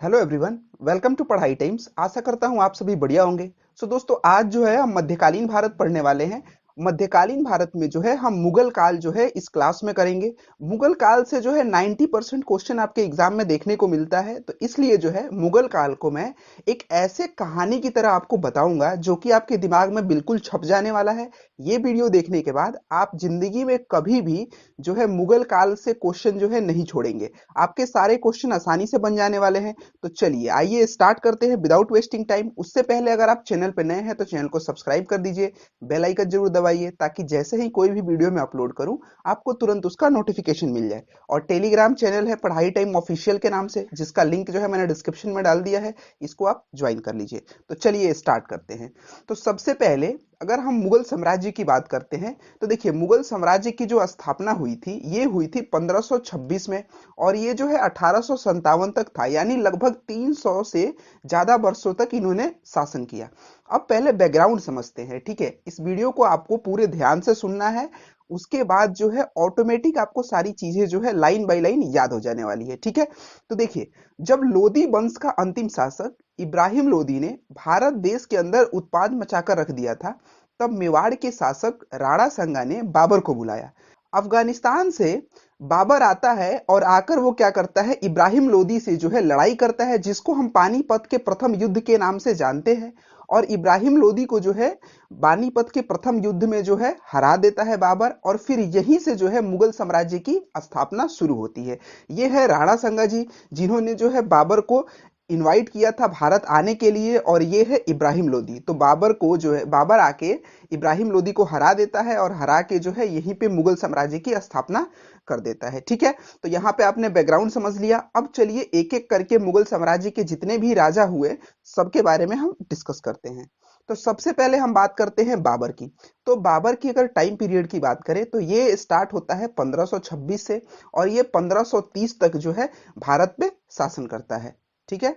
Hello everyone, welcome to पढ़ाई times. आशा करता हूँ आप सभी बढ़िया होंगे। दोस्तों, आज जो है हम मध्यकालीन भारत पढ़ने वाले हैं। मध्यकालीन भारत में जो है हम मुगल काल जो है इस क्लास में करेंगे। मुगल काल से जो है 90% क्वेश्चन आपके एग्जाम में देखने को मिलता है, तो इसलिए जो है मुगल काल को मैं एक ऐसे कहानी की तरह आपको बताऊंगा जो कि आपके दिमाग में बिल्कुल छप जाने वाला है। ये वीडियो देखने के बाद आप जिंदगी में कभी भी जो है मुगल काल से क्वेश्चन जो है नहीं छोड़ेंगे। आपके सारे क्वेश्चन आसानी से बन जाने वाले हैं। तो चलिए आइए स्टार्ट करते हैं विदाउट वेस्टिंग टाइम। उससे पहले अगर आप चैनल पर नए हैं तो चैनल को सब्सक्राइब कर दीजिए, बेल आइकन जरूर दबाइए ताकि जैसे ही कोई भी वीडियो मैं अपलोड करूं आपको तुरंत उसका नोटिफिकेशन मिल जाए। और टेलीग्राम चैनल है पढ़ाई टाइम ऑफिशियल के नाम से, जिसका लिंक जो है मैंने डिस्क्रिप्शन में डाल दिया है, इसको आप ज्वाइन कर लीजिए। तो चलिए स्टार्ट करते हैं। तो सबसे पहले अगर हम मुगल साम्राज्य की बात करते हैं तो देखिए मुगल साम्राज्य की जो स्थापना हुई थी ये हुई थी 1526 में, और ये जो है 1857 तक था, यानी लगभग 300 से ज्यादा वर्षों तक इन्होंने शासन किया। अब पहले बैकग्राउंड समझते हैं, ठीक है। इस वीडियो को आपको पूरे ध्यान से सुनना है, उसके बाद जो है ऑटोमेटिक आपको सारी चीजें जो है लाइन बाय लाइन याद हो जाने वाली है, ठीक है। तो देखिए, जब लोदी वंश का अंतिम शासक इब्राहिम लोदी ने भारत देश के अंदर उत्पाद मचाकर रख दिया था, तब मेवाड़ के शासक राणा संगा ने बाबर को बुलाया। अफगानिस्तान से बाबर आता है और आकर वो क्या करता है, इब्राहिम लोदी से जो है लड़ाई करता है, जिसको हम पानीपत के प्रथम युद्ध के नाम से जानते हैं। और इब्राहिम लोदी को जो है पानीपत के प्रथम युद्ध में जो है हरा देता है बाबर, और फिर यहीं से जो है मुगल साम्राज्य की स्थापना शुरू होती है। ये है राणा संगा जी, जिन्होंने जो है बाबर को इनवाइट किया था भारत आने के लिए, और ये है इब्राहिम लोदी। तो बाबर को जो है बाबर आके इब्राहिम लोदी को हरा देता है, और हरा के जो है यहीं पे मुगल साम्राज्य की स्थापना कर देता है, ठीक है। तो यहाँ पे आपने बैकग्राउंड समझ लिया। अब चलिए एक एक करके मुगल साम्राज्य के जितने भी राजा हुए सबके बारे में हम डिस्कस करते हैं। तो सबसे पहले हम बात करते हैं बाबर की। तो बाबर की अगर टाइम पीरियड की बात करें तो ये स्टार्ट होता है 1526 से, और ये 1530 तक जो है भारत पे शासन करता है, ठीक है।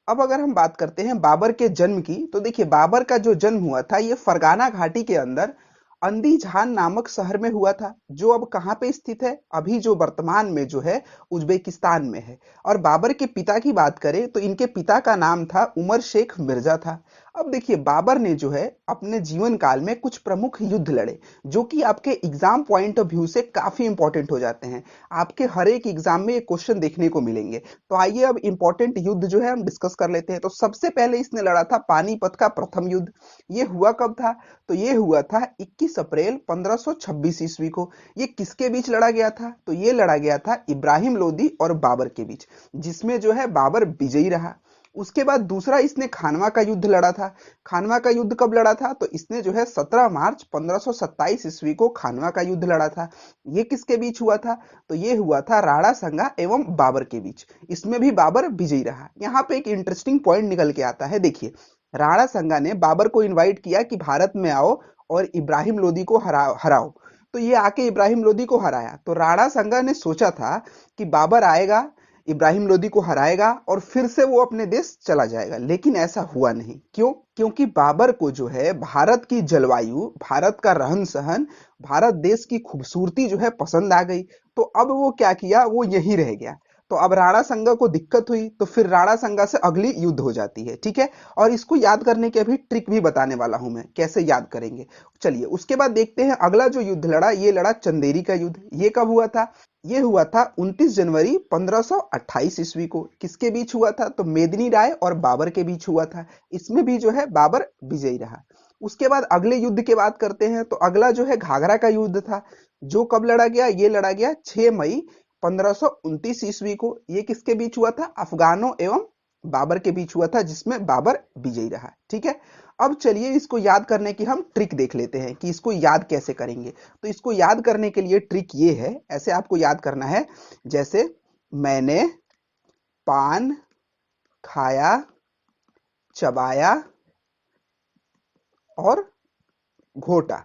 अब अगर हम बात करते हैं बाबर के जन्म की, तो देखिए बाबर का जो जन्म हुआ था ये फरगाना घाटी के अंदर अंदीजान नामक शहर में हुआ था, जो अब कहाँ पे स्थित है, अभी जो वर्तमान में जो है उज्बेकिस्तान में है। और बाबर के पिता की बात करें तो इनके पिता का नाम था उमर शेख मिर्जा था। अब देखिए बाबर ने जो है अपने जीवन काल में कुछ प्रमुख युद्ध लड़े, जो कि आपके एग्जाम पॉइंट ऑफ व्यू से काफी इंपॉर्टेंट हो जाते हैं। आपके हर एक एग्जाम में ये क्वेश्चन देखने को मिलेंगे। तो आइए अब इंपॉर्टेंट युद्ध जो है हम डिस्कस कर लेते हैं। तो सबसे पहले इसने लड़ा था पानीपत का प्रथम युद्ध। ये हुआ कब था? तो ये हुआ था 21 अप्रैल 1526 ईस्वी को। ये किसके बीच लड़ा गया था? तो ये लड़ा गया था इब्राहिम लोदी और बाबर के बीच, जिसमें जो है बाबर विजयी रहा। उसके बाद दूसरा इसने खानवा का युद्ध लड़ा था। खानवा का युद्ध कब लड़ा था? तो इसने जो है 17 मार्च 1527 ईस्वी को खानवा का युद्ध लड़ा था। ये किसके बीच हुआ था? तो ये हुआ था राणा संगा एवं बाबर के बीच। इसमें भी बाबर विजयी रहा। यहाँ पे एक इंटरेस्टिंग पॉइंट निकल के आता है। देखिए, राणा संगा ने बाबर को इनवाइट किया कि भारत में आओ और इब्राहिम लोदी को हराओ। तो ये आके इब्राहिम लोदी को हराया। तो राणा संगा ने सोचा था कि बाबर आएगा, इब्राहिम लोदी को हराएगा और फिर से वो अपने देश चला जाएगा, लेकिन ऐसा हुआ नहीं। क्यों? क्योंकि बाबर को जो है भारत की जलवायु, भारत का रहन सहन, भारत देश की खूबसूरती जो है पसंद आ गई। तो अब वो क्या किया, वो यहीं रह गया। तो अब राणा संगा को दिक्कत हुई, तो फिर राणा संगा से अगली युद्ध हो जाती है, ठीक है। और इसको याद करने की अभी ट्रिक भी बताने वाला हूं मैं, कैसे याद करेंगे। चलिए उसके बाद देखते हैं अगला जो युद्ध लड़ा, ये लड़ा चंदेरी का युद्ध। ये कब हुआ था? ये हुआ था 29 जनवरी 1528 ईस्वी को। किसके बीच हुआ था? तो मेदिनी राय और बाबर के बीच हुआ था। इसमें भी जो है बाबर विजयी रहा। उसके बाद अगले युद्ध की बात करते हैं, तो अगला जो है घाघरा का युद्ध था। जो कब लड़ा गया? ये लड़ा गया 6 मई 1529 ईस्वी को। ये किसके बीच हुआ था? अफगानों एवं बाबर के बीच हुआ था, जिसमें बाबर विजयी रहा, ठीक है। अब चलिए इसको याद करने की हम ट्रिक देख लेते हैं कि इसको याद कैसे करेंगे। तो इसको याद करने के लिए ट्रिक ये है, ऐसे आपको याद करना है, जैसे मैंने पान खाया, चबाया और घोटा,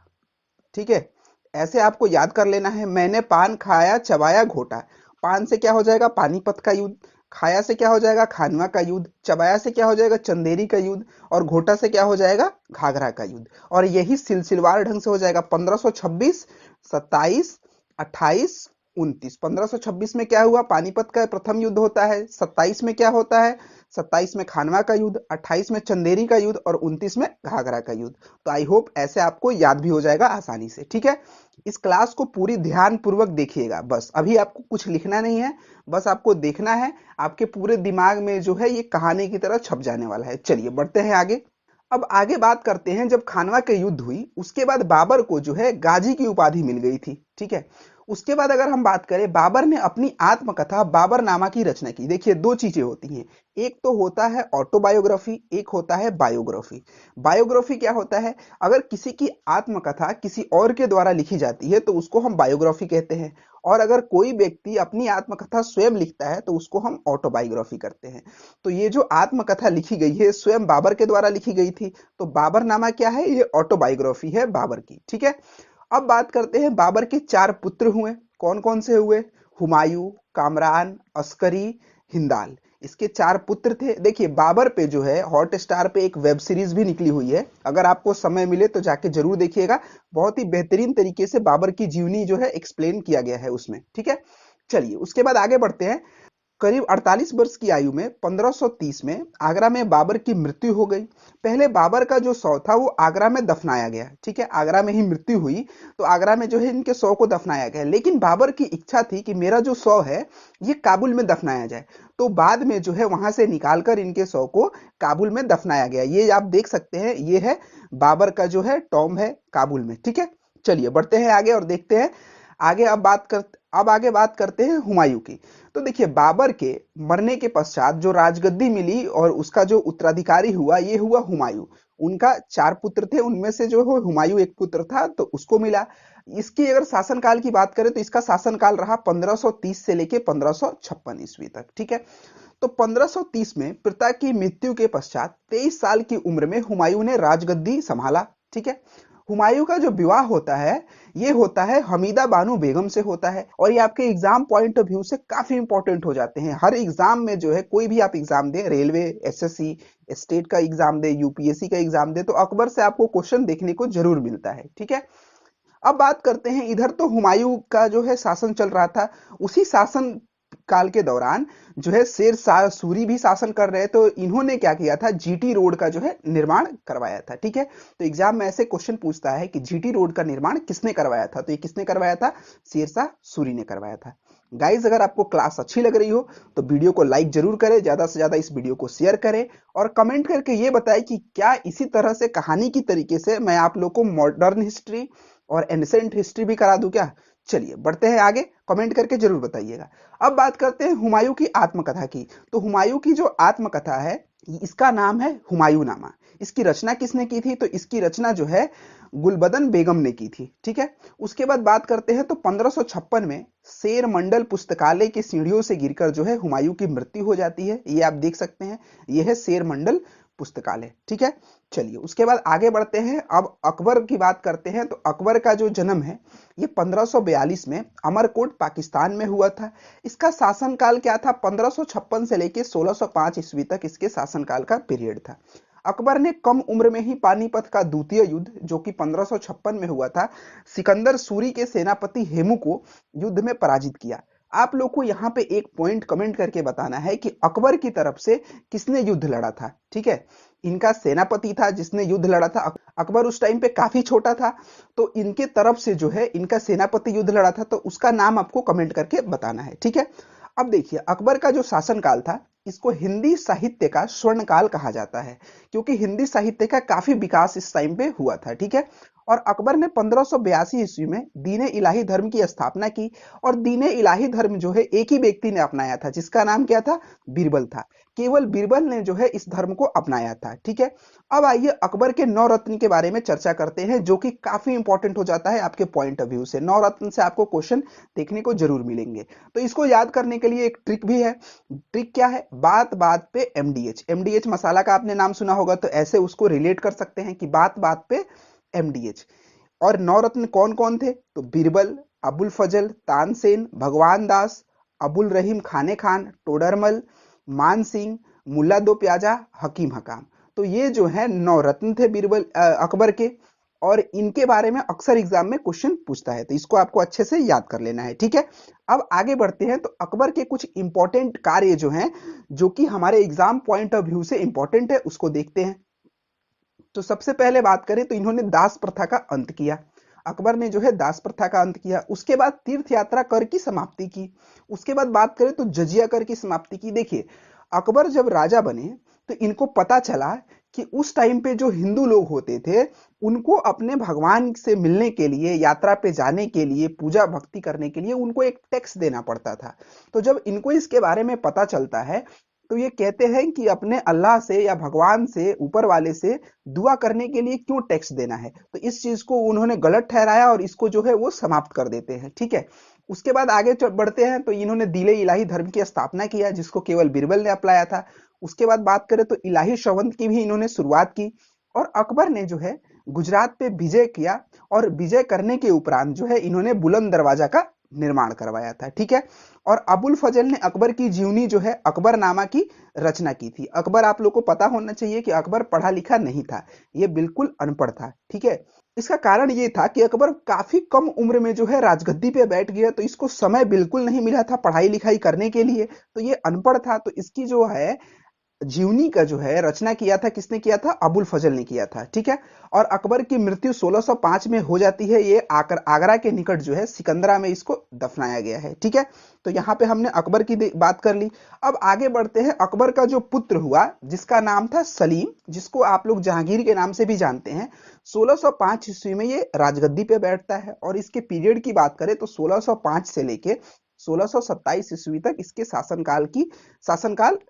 ठीक है। ऐसे आपको याद कर लेना है। मैंने पान खाया, चबाया, घोटा। पान से क्या हो जाएगा? पानीपत का युद्ध। खाया से क्या हो जाएगा? खानवा का युद्ध। चबाया से क्या हो जाएगा? चंदेरी का युद्ध। और घोटा से क्या हो जाएगा? घाघरा का युद्ध। और यही सिलसिलेवार ढंग से हो जाएगा। 1526, 27, 28, 29। 1526 में क्या हुआ? पानीपत का प्रथम युद्ध होता है। 27 में क्या होता है? 27 में खानवा का युद्ध, 28 में चंदेरी का युद्ध और 29 में घाघरा का युद्ध। तो आई होप ऐसे आपको याद भी हो जाएगा आसानी से, ठीक है। इस क्लास को पूरी ध्यान पूर्वक देखिएगा, बस अभी आपको कुछ लिखना नहीं है, बस आपको देखना है, आपके पूरे दिमाग में जो है ये कहानी की तरह छप जाने वाला है। चलिए बढ़ते हैं आगे। अब आगे बात करते हैं, जब खानवा के युद्ध हुई उसके बाद बाबर को जो है गाजी की उपाधि मिल गई थी, ठीक है। उसके बाद अगर हम बात करें, बाबर ने अपनी आत्मकथा बाबरनामा की रचना की। देखिए दो चीजें होती हैं, एक तो होता है ऑटोबायोग्राफी, एक होता है बायोग्राफी। बायोग्राफी क्या होता है, अगर किसी की आत्मकथा किसी और के द्वारा लिखी जाती है तो उसको हम बायोग्राफी कहते हैं, और अगर कोई व्यक्ति अपनी आत्मकथा स्वयं लिखता है तो उसको हम ऑटोबायोग्राफी करते हैं। तो ये जो आत्मकथा लिखी गई है स्वयं बाबर के द्वारा लिखी गई थी, तो बाबरनामा क्या है, ये ऑटोबायोग्राफी है बाबर की, ठीक है। अब बात करते हैं, बाबर के 4 पुत्र हुए, कौन कौन से हुए, हुमायूं, कामरान, अस्करी, हिंदाल, इसके 4 पुत्र थे। देखिए बाबर पे जो है हॉट स्टार पे एक वेब सीरीज भी निकली हुई है, अगर आपको समय मिले तो जाके जरूर देखिएगा, बहुत ही बेहतरीन तरीके से बाबर की जीवनी जो है एक्सप्लेन किया गया है उसमें, ठीक है। चलिए उसके बाद आगे बढ़ते हैं। करीब 48 वर्ष की आयु में 1530 में आगरा में बाबर की मृत्यु हो गई। पहले बाबर का जो शव था वो आगरा में दफनाया गया, ठीक है, आगरा में ही मृत्यु हुई, तो आगरा में जो है इनके शव को दफनाया गया। लेकिन बाबर की इच्छा थी कि मेरा जो शव है ये काबुल में दफनाया जाए, तो बाद में जो है वहां से निकालकर इनके शव को काबुल में दफनाया गया। ये आप देख सकते हैं, ये है बाबर का जो है टॉम है काबुल में, ठीक है। चलिए बढ़ते हैं आगे और देखते हैं आगे। अब आगे बात करते हैं हुमायूं की। तो देखिए बाबर के मरने के पश्चात जो राजगद्दी मिली और उसका जो उत्तराधिकारी हुआ ये हुआ हुमायूं। उनका 4 पुत्र थे, उनमें से जो है हुमायूं एक पुत्र था तो उसको मिला। इसकी अगर शासनकाल की बात करें तो इसका शासनकाल रहा 1530 से लेके 1556 ईस्वी तक, ठीक है। तो 1530 में पिता की मृत्यु के पश्चात 23 साल की उम्र में हुमायूं ने राजगद्दी संभाला, ठीक है। हुमायूं का जो विवाह होता है ये होता है हमीदा बानो बेगम से होता है, और ये आपके एग्जाम पॉइंट ऑफ व्यू से काफी इंपॉर्टेंट हो जाते हैं। हर एग्जाम में जो है कोई भी आप एग्जाम दें, रेलवे, एसएससी, स्टेट का एग्जाम दे, यूपीएससी का एग्जाम दे, तो अकबर से आपको क्वेश्चन देखने को जरूर मिलता है, ठीक है। अब बात करते हैं, इधर तो हुमायूं का जो है शासन चल रहा था, उसी शासन काल के दौरान जो है शेर शाह सूरी भी शासन कर रहे, तो इन्होंने क्या किया था, जीटी रोड का जो है निर्माण करवाया था, ठीक है। तो एग्जाम में ऐसे क्वेश्चन पूछता है कि जीटी रोड का निर्माण किसने करवाया था, तो ये किसने करवाया था, शेर शाह सूरी ने करवाया था। गाइज अगर आपको क्लास अच्छी लग रही हो तो वीडियो को लाइक जरूर करें, ज्यादा से ज्यादा इस वीडियो को शेयर करें, और कमेंट करके ये बताएं कि क्या इसी तरह से कहानी की तरीके से मैं आप लोग को मॉडर्न हिस्ट्री और एंसेंट हिस्ट्री भी करा दूं क्या। चलिए बढ़ते हैं आगे, कमेंट करके जरूर बताइएगा। अब बात करते हैं हुमायूं की आत्मकथा की। तो हुमायूं की जो आत्मकथा है इसका नाम है हुमायूंनामा। इसकी रचना किसने की थी, तो इसकी रचना जो है गुलबदन बेगम ने की थी, ठीक है। उसके बाद बात करते हैं, तो 1556 में शेर मंडल पुस्तकालय की सीढ़ियों से गिरकर जो है हुमायूं की मृत्यु हो जाती है, ये आप देख सकते हैं, ये है शेर मंडल पुस्तकालय, ठीक है। चलिए उसके बाद आगे बढ़ते हैं, अब अकबर की बात करते हैं। तो अकबर का जो जन्म है ये 1542 में अमरकोट पाकिस्तान में हुआ था। इसका शासनकाल क्या था, 1556 से लेके 1605 ईस्वी तक इसके शासनकाल का पीरियड था। अकबर ने कम उम्र में ही पानीपत का द्वितीय युद्ध जो कि 1556 में हुआ था, सिकंदर सूरी के सेनापति हेमू को युद्ध में पराजित किया। आप लोग को यहाँ पे एक पॉइंट कमेंट करके बताना है कि अकबर की तरफ से किसने युद्ध लड़ा था, ठीक है। इनका सेनापति था जिसने युद्ध लड़ा था, अकबर उस टाइम पे काफी छोटा था, तो इनके तरफ से जो है इनका सेनापति युद्ध लड़ा था, तो उसका नाम आपको कमेंट करके बताना है, ठीक है। अब देखिए अकबर का जो शासनकाल था इसको हिंदी साहित्य का स्वर्ण काल कहा जाता है, क्योंकि हिंदी साहित्य का काफी विकास इस टाइम पे हुआ था, ठीक है। और अकबर ने 1582 ईस्वी में दीन इलाही धर्म की स्थापना की, और दीन इलाही धर्म जो है एक ही व्यक्ति ने अपनाया था जिसका नाम क्या था, बीरबल था। केवल बीरबल ने जो है इस धर्म को अपनाया था, ठीक है। अब आइए अकबर के 9 रत्न के बारे में चर्चा करते हैं, जो कि काफी इंपॉर्टेंट हो जाता है आपके पॉइंट ऑफ व्यू से। 9 रत्न से आपको क्वेश्चन देखने को जरूर मिलेंगे, तो इसको याद करने के लिए एक ट्रिक भी है। ट्रिक क्या है, बात बात पे एमडीएच, एमडीएच मसाला का आपने नाम सुना होगा, तो ऐसे उसको रिलेट कर सकते हैं कि बात बात पे एमडीएच। और 9 रत्न कौन कौन थे, तो बीरबल, अबुल फजल, तानसेन, भगवान दास, अबुल रहीम खाने खान, टोडरमल, मान सिंह, मुल्ला दो प्याजा, हकीम हकाम। तो ये जो है 9 रत्न थे बीरबल अकबर के। और इनके बारे में अक्सर एग्जाम में क्वेश्चन पूछता है, तो इसको आपको अच्छे से याद कर लेना है। ठीक है, अब आगे बढ़ते हैं। तो अकबर के कुछ इंपॉर्टेंट कार्य जो हैं, जो कि हमारे एग्जाम पॉइंट ऑफ व्यू से इंपॉर्टेंट है, उसको देखते हैं। तो सबसे पहले बात करें तो इन्होंने दास प्रथा का अंत किया। अकबर ने जो है दास प्रथा का अंत किया। उसके बाद तीर्थ यात्रा कर की समाप्ति की। उसके बाद बात करें तो जजिया कर की समाप्ति की। देखिए, अकबर जब राजा बने तो इनको पता चला कि उस टाइम पे जो हिंदू लोग होते थे, उनको अपने भगवान से मिलने के लिए, यात्रा पे जाने के लिए, पूजा भक्ति करने के लिए उनको एक टैक्स देना पड़ता था। तो जब इनको इसके बारे में पता चलता है, तो ये कहते हैं कि अपने अल्लाह से या भगवान से, ऊपर वाले से दुआ करने के लिए क्यों टैक्स देना है। तो इस चीज को उन्होंने गलत ठहराया और इसको जो है वो समाप्त कर देते हैं। ठीक है, उसके बाद आगे बढ़ते हैं। तो इन्होंने दीले इलाही धर्म की स्थापना किया, जिसको केवल बीरबल ने अपनाया था। उसके बाद बात करें तो इलाही शवंत की भी इन्होंने शुरुआत की। और अकबर ने जो है गुजरात पे विजय किया, और विजय करने के उपरांत जो है इन्होंने बुलंद दरवाजा का निर्माण करवाया था। ठीक है, और अबुल फजल ने अकबर की जीवनी जो है अकबरनामा की रचना की थी। अकबर, आप लोग को पता होना चाहिए कि अकबर पढ़ा लिखा नहीं था, ये बिल्कुल अनपढ़ था। ठीक है, इसका कारण ये था कि अकबर काफी कम उम्र में जो है राजगद्दी पे बैठ गया, तो इसको समय बिल्कुल नहीं मिला था पढ़ाई लिखाई करने के लिए। तो ये अनपढ़ था, तो इसकी जो है जीवनी का जो है रचना किया था, किसने किया था? अबुल फजल ने किया था। ठीक है, और अकबर की मृत्यु 1605 में हो जाती है। ये आगरा के निकट जो है सिकंदरा में इसको दफनाया गया है। ठीक है, तो यहाँ पे हमने अकबर की बात कर ली। अब आगे बढ़ते हैं। अकबर का जो पुत्र हुआ, जिसका नाम था सलीम, जिसको आप लोग जहांगीर के नाम से भी जानते हैं, 1605 ईस्वी में ये राजगद्दी पे बैठता है। और इसके पीरियड की बात करें तो 1605 से लेके 1627 ईस्वी तक इसके शासनकाल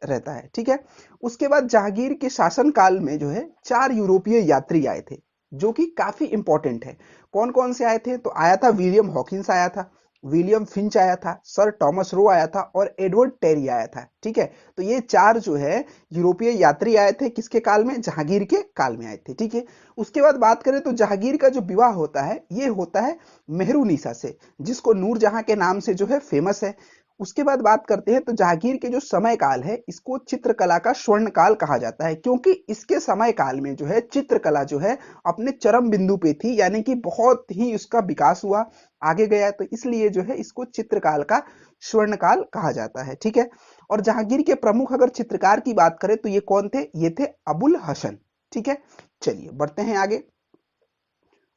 रहता है। ठीक है, उसके बाद जहांगीर के शासनकाल में जो है 4 यूरोपीय यात्री आए थे, जो कि काफी इंपॉर्टेंट है। कौन कौन से आए थे? तो आया था विलियम हॉकिंस, आया था विलियम फिंच, आया था सर टॉमस रो, आया था और एडवर्ड टेरी आया था। ठीक है, तो ये 4 जो है यूरोपीय यात्री आए थे, किसके काल में? जहांगीर के काल में आए थे। ठीक है, उसके बाद बात करें तो जहांगीर का जो विवाह होता है, ये होता है मेहरुनिसा से, जिसको नूरजहां के नाम से जो है फेमस है। उसके बाद बात करते हैं तो जहांगीर के जो समय काल है, इसको चित्रकला का स्वर्ण काल कहा जाता है, क्योंकि इसके समय काल में जो है चित्रकला जो है अपने चरम बिंदु पे थी, यानी कि बहुत ही उसका विकास हुआ, आगे गया। तो इसलिए जो है इसको चित्रकाल का स्वर्ण काल कहा जाता है। ठीक है, और जहांगीर के प्रमुख अगर चित्रकार की बात करें तो ये कौन थे? ये थे अबुल हसन। ठीक है, चलिए बढ़ते हैं आगे।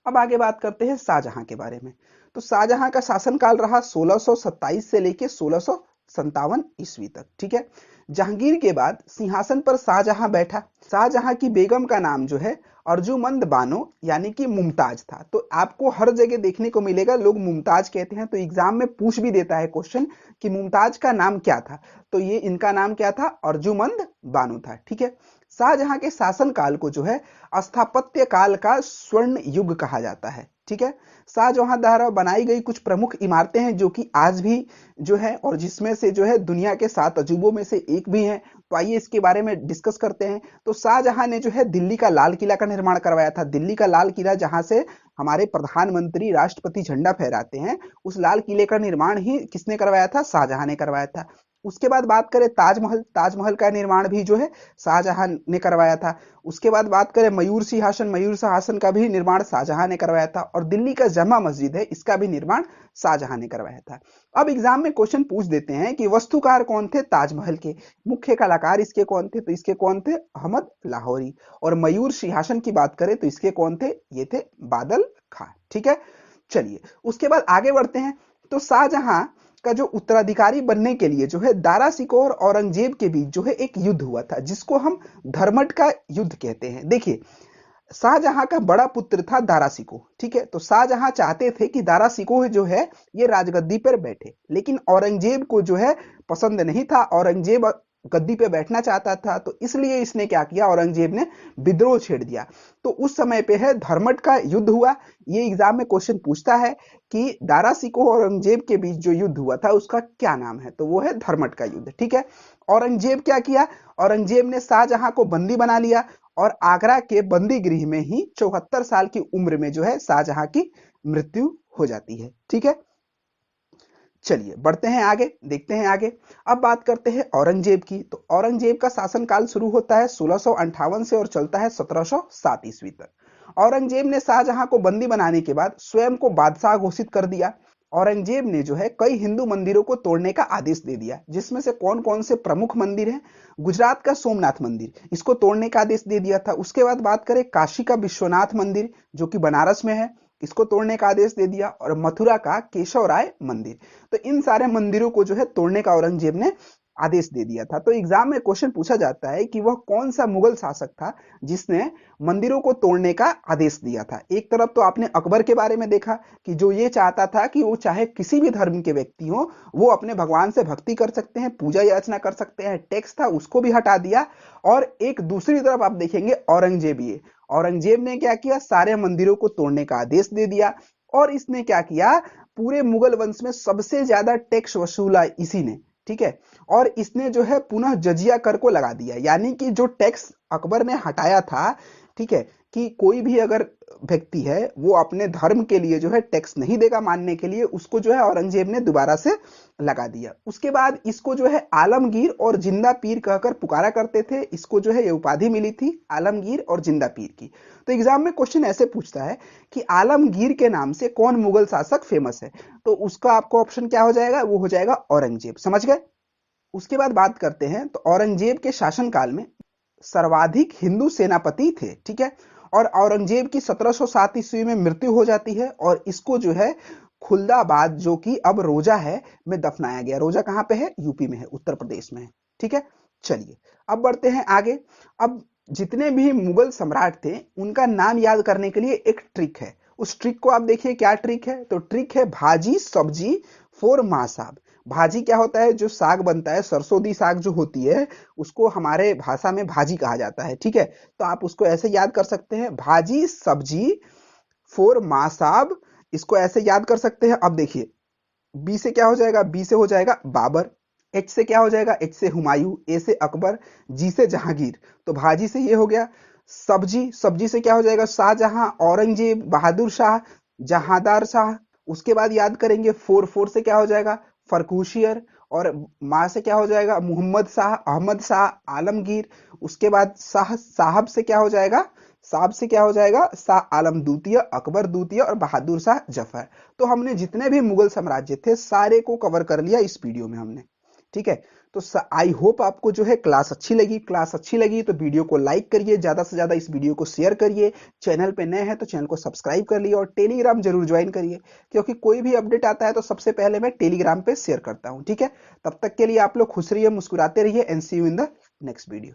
अब आगे बात करते हैं शाहजहां के बारे में। तो शाहजहां का शासनकाल रहा 1627 से लेके 1657 ईस्वी तक। ठीक है, जहांगीर के बाद सिंहासन पर शाहजहां बैठा। शाहजहां की बेगम का नाम जो है अर्जुमंद बानो, यानी कि मुमताज था। तो आपको हर जगह देखने को मिलेगा लोग मुमताज कहते हैं, तो एग्जाम में पूछ भी देता है क्वेश्चन कि मुमताज का नाम क्या था। तो ये इनका नाम क्या था? अर्जुमंद बानो था। ठीक है, शाहजहां के शासनकाल को जो है स्थापत्य काल का स्वर्ण युग कहा जाता है। ठीक है, शाहजहां द्वारा बनाई गई कुछ प्रमुख इमारतें हैं, जो कि आज भी जो है, और जिसमें से जो है दुनिया के 7 अजूबों में से एक भी है। तो आइए इसके बारे में डिस्कस करते हैं। तो शाहजहां ने जो है दिल्ली का लाल किला का निर्माण करवाया था। दिल्ली का लाल किला, जहां से हमारे प्रधानमंत्री राष्ट्रपति झंडा फहराते हैं, उस लाल किले का निर्माण ही किसने करवाया था? शाहजहां ने करवाया था। उसके बाद बात करें ताजमहल, ताजमहल का निर्माण भी जो है शाहजहां ने करवाया था। उसके बाद बात करें मयूर सिंहासन, मयूर सिंहासन का भी निर्माण शाहजहां ने करवाया था। और दिल्ली का जमा मस्जिद है, इसका भी निर्माण शाहजहां ने करवाया था। अब एग्जाम में क्वेश्चन पूछ देते हैं कि वस्तुकार कौन थे ताजमहल के, मुख्य कलाकार इसके कौन थे? तो इसके कौन थे? अहमद लाहौरी। और मयूर सिंहासन की बात करें तो इसके कौन थे? ये थे बादल खां। ठीक है, चलिए उसके बाद आगे बढ़ते हैं। तो शाहजहां का जो उत्तराधिकारी बनने के लिए जो है दारा सिकोर और औरंगजेब के बीच जो है एक युद्ध हुआ था, जिसको हम धर्मट का युद्ध कहते हैं। देखिए, शाहजहां का बड़ा पुत्र था दारा सिकोह। ठीक है, तो शाहजहां चाहते थे कि दारा सिकोह जो है ये राजगद्दी पर बैठे, लेकिन औरंगजेब को जो है पसंद नहीं था। औरंगजेब गद्दी पे बैठना चाहता था, तो इसलिए इसने क्या किया? औरंगजेब ने विद्रोह छेड़ दिया। तो उस समय पे है धर्मट का युद्ध हुआ। ये एग्जाम में क्वेश्चन पूछता है कि दारा सिकोह और औरंगजेब के बीच जो युद्ध हुआ था उसका क्या नाम है? तो वो है धर्मट का युद्ध। ठीक है, औरंगजेब क्या किया? औरंगजेब ने शाहजहां को बंदी बना लिया, और आगरा के बंदी गृह में ही 74 साल की उम्र में जो है शाहजहां की मृत्यु हो जाती है। ठीक है, चलिए बढ़ते हैं आगे, देखते हैं आगे। अब बात करते हैं औरंगजेब की। तो औरंगजेब का शासनकाल शुरू होता है 1658 से और चलता है 1707 ईस्वी तक। औरंगजेब ने शाहजहां को बंदी बनाने के बाद स्वयं को बादशाह घोषित कर दिया। औरंगजेब ने जो है कई हिंदू मंदिरों को तोड़ने का आदेश दे दिया, जिसमें से कौन कौन से प्रमुख मंदिर हैं? गुजरात का सोमनाथ मंदिर, इसको तोड़ने का आदेश दे दिया था। उसके बाद बात करें काशी का विश्वनाथ मंदिर जो कि बनारस में है, इसको तोड़ने का आदेश दे दिया। और मथुरा का केशव राय मंदिर, तो इन सारे मंदिरों को जो है तोड़ने का औरंगजेब ने आदेश दे दिया था। तो एग्जाम में क्वेश्चन पूछा जाता है कि वह कौन सा मुगल शासक था जिसने मंदिरों को तोड़ने का आदेश दिया था। एक तरफ तो आपने अकबर के बारे में देखा कि जो ये चाहता था कि वो चाहे किसी भी धर्म के व्यक्ति हो, वो अपने भगवान से भक्ति कर सकते हैं, पूजा याचना कर सकते हैं, टैक्स था उसको भी हटा दिया। और एक दूसरी तरफ आप देखेंगे औरंगजेब, ये औरंगजेब ने क्या किया, सारे मंदिरों को तोड़ने का आदेश दे दिया। और इसने क्या किया, पूरे मुगल वंश में सबसे ज्यादा टैक्स वसूला इसी ने, ठीक है। और इसने जो है पुनः जजिया कर को लगा दिया, यानी कि जो टैक्स अकबर ने हटाया था, ठीक है, कि कोई भी अगर व्यक्ति है वो अपने धर्म के लिए जो है टैक्स नहीं देगा मानने के लिए, उसको जो है औरंगजेब ने दोबारा से लगा दिया। उसके बाद इसको जो है आलमगीर और जिंदा पीर कहकर पुकारा करते थे। इसको जो है ये उपाधि मिली थी आलमगीर और जिंदा पीर की। तो एग्जाम में क्वेश्चन ऐसे पूछता है कि आलमगीर के नाम से कौन मुगल शासक फेमस है, तो उसका आपको ऑप्शन क्या हो जाएगा, वो हो जाएगा औरंगजेब। समझ गए। उसके बाद बात करते हैं, तो औरंगजेब के शासनकाल में सर्वाधिक हिंदू सेनापति थे, ठीक है। और औरंगजेब की 1707 ईस्वी में मृत्यु हो जाती है और इसको जो है खुलदाबाद, जो कि अब रोजा है, में दफनाया गया। रोजा कहां पे है, यूपी में है, उत्तर प्रदेश में है, ठीक है। चलिए अब बढ़ते हैं आगे। अब जितने भी मुगल सम्राट थे उनका नाम याद करने के लिए एक ट्रिक है। उस ट्रिक को आप देखिए, क्या ट्रिक है, तो ट्रिक है भाजी सब्जी फोर माँ साहब। भाजी क्या होता है, जो साग बनता है, सरसों दी साग जो होती है, उसको हमारे भाषा में भाजी कहा जाता है, ठीक है। तो आप उसको ऐसे याद कर सकते हैं, भाजी सब्जी फोर माँ साहब, इसको ऐसे याद कर सकते हैं। अब देखिए बी से क्या हो जाएगा, बी से हो जाएगा बाबर, एच से क्या हो जाएगा, एच से हुमायूं, ए से अकबर, जी से जहांगीर। तो भाजी से ये हो गया। सब्जी, सब्जी से क्या हो जाएगा, शाहजहां, औरंगजेब, बहादुर शाह, जहांदार शाह। उसके बाद याद करेंगे फोर, फोर से क्या हो जाएगा, फरकुशियर। और माँ से क्या हो जाएगा, मोहम्मद शाह, अहमद शाह, आलमगीर। उसके बाद शाह, साहब से क्या हो जाएगा, साहब से क्या हो जाएगा, शाह आलम द्वितीय, अकबर द्वितीय और बहादुर शाह जफर। तो हमने जितने भी मुगल साम्राज्य थे सारे को कवर कर लिया इस वीडियो में हमने, ठीक है। तो आई होप आपको जो है क्लास अच्छी लगी। क्लास अच्छी लगी तो वीडियो को लाइक करिए, ज्यादा से ज्यादा इस वीडियो को शेयर करिए। चैनल पे नए हैं तो चैनल को सब्सक्राइब कर लिए और टेलीग्राम जरूर ज्वाइन करिए, क्योंकि कोई भी अपडेट आता है तो सबसे पहले मैं टेलीग्राम पे शेयर करता हूं, ठीक है। तब तक के लिए आप लोग खुश रहिए, मुस्कुराते रहिए, and see you in the next video.